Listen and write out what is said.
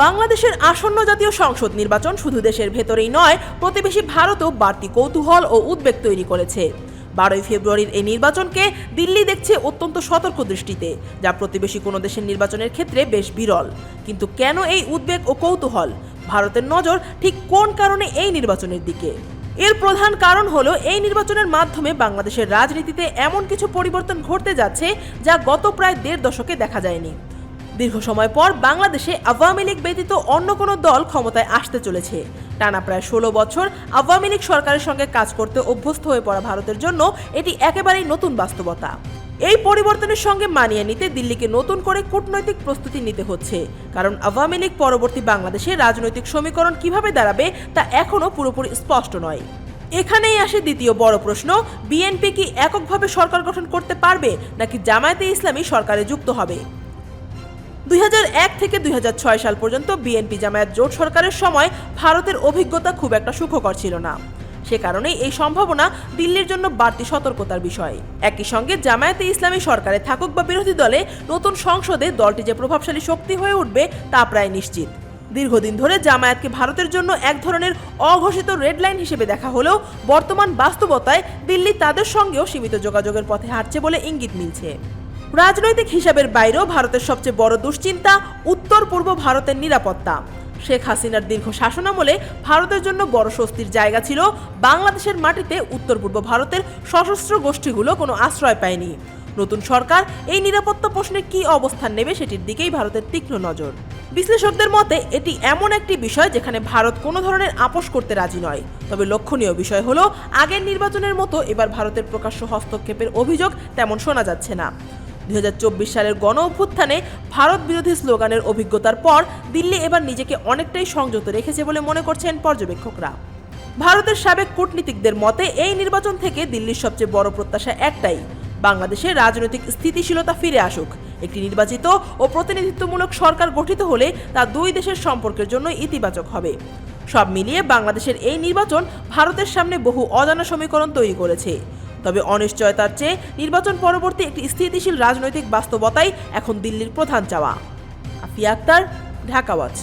বাংলাদেশের আসন্ন জাতীয় সংসদ নির্বাচন শুধু দেশের ভেতরেই নয়, প্রতিবেশী ভারতেও বাড়তি কৌতূহল ও উদ্বেগ তৈরি করেছে। 12ই ফেব্রুয়ারির এই নির্বাচনকে দিল্লি দেখছে অত্যন্ত সতর্ক দৃষ্টিতে, যা প্রতিবেশী কোনো দেশের নির্বাচনের ক্ষেত্রে বেশ বিরল। কিন্তু কেন এই উদ্বেগ ও কৌতূহল? ভারতের নজর ঠিক কোন কারণে এই নির্বাচনের দিকে? এর প্রধান কারণ হলো এই নির্বাচনের মাধ্যমে বাংলাদেশের রাজনীতিতে এমন কিছু পরিবর্তন ঘটতে যাচ্ছে যা গত প্রায় 1.5 দশকে দেখা যায়নি। দীর্ঘ সময় পর বাংলাদেশে আওয়ামী লীগ ব্যতীত অন্য কোনো দল ক্ষমতায় আসতে চলেছে। টানা প্রায় 16 বছর আওয়ামী লীগ সরকারের সঙ্গে কাজ করতে অভ্যস্ত হয়ে পড়া ভারতের জন্য এটি একেবারেই নতুন বাস্তবতা। এই পরিবর্তনের সঙ্গে মানিয়ে নিতে দিল্লিকে নতুন করে কূটনৈতিক প্রস্তুতি নিতে হচ্ছে, কারণ আওয়ামী লীগ পরবর্তী বাংলাদেশে রাজনৈতিক সমীকরণ কিভাবে দাঁড়াবে তা এখনও পুরোপুরি স্পষ্ট নয়। এখানেই আসে দ্বিতীয় বড় প্রশ্ন, বিএনপি কি এককভাবে সরকার গঠন করতে পারবে নাকি জামায়াতে ইসলামী সরকারে যুক্ত হবে? 2001 থেকে 2006 সাল পর্যন্ত বিএনপি জামায়াত জোট সরকারের সময় ভারতের অভিজ্ঞতা খুব একটা সুখকর ছিল না। সে কারণে এই সম্ভাবনা দিল্লির জন্য বাড়তি সতর্কতার বিষয়। একই সঙ্গে জামায়াতে ইসলামী সরকারে থাকুক বা বিরোধী দলে, নতুন সংসদে দলটি যে প্রভাবশালী শক্তি হয়ে উঠবে তা প্রায় নিশ্চিত। দীর্ঘদিন ধরে জামায়াতকে ভারতের জন্য এক ধরনের অঘোষিত রেড লাইন হিসেবে দেখা হলেও বর্তমান বাস্তবতায় দিল্লি তাদের সঙ্গেও সীমিত যোগাযোগের পথে হাঁটছে বলে ইঙ্গিত মিলছে। রাজনৈতিক হিসাবের বাইরেও ভারতের সবচেয়ে বড় দুশ্চিন্তা উত্তর পূর্ব ভারতের নিরাপত্তা। শেখ হাসিনার দীর্ঘ শাসনামলে ভারতের জন্য বড় স্বস্তির জায়গা ছিল বাংলাদেশের মাটিতে উত্তর পূর্ব ভারতের সশস্ত্র গোষ্ঠীগুলো কোনো আশ্রয় পায়নি। নতুন সরকার এই নিরাপত্তা প্রশ্নে কী অবস্থান নেবে সেটির দিকেই ভারতের তীক্ষ্ণ নজর। বিশ্লেষকদের মতে এটি এমন একটি বিষয় যেখানে ভারত কোনো ধরনের আপোষ করতে রাজি নয়। তবে লক্ষণীয় বিষয় হলো আগের নির্বাচনের মতো এবার ভারতের প্রকাশ্য হস্তক্ষেপের অভিযোগ তেমন শোনা যাচ্ছে না। 2024 সালের গণ অভ্যুত্থানে ভারত বিরোধী স্লোগানের অভিজ্ঞতার পর দিল্লি এবার নিজেকে অনেকটাই সংযত রেখেছে বলে মনে করছেন পর্যবেক্ষকরা। ভারতের সাবেক কূটনীতিকদের মতে এই নির্বাচন থেকে দিল্লির সবচেয়ে বড় প্রত্যাশা একটাই, বাংলাদেশে রাজনৈতিক স্থিতিশীলতা ফিরে আসুক। একটি নির্বাচিত ও প্রতিনিধিত্বমূলক সরকার গঠিত হলে তা দুই দেশের সম্পর্কের জন্য ইতিবাচক হবে। সব মিলিয়ে বাংলাদেশের এই নির্বাচন ভারতের সামনে বহু অজানা সমীকরণ তৈরি করেছে। তবে অনিশ্চয়তার চেয়ে নির্বাচন পরবর্তী একটি স্থিতিশীল রাজনৈতিক বাস্তবতাই এখন দিল্লির প্রধান চাওয়া। আফিয়া আক্তার, ঢাকা ওয়াচ।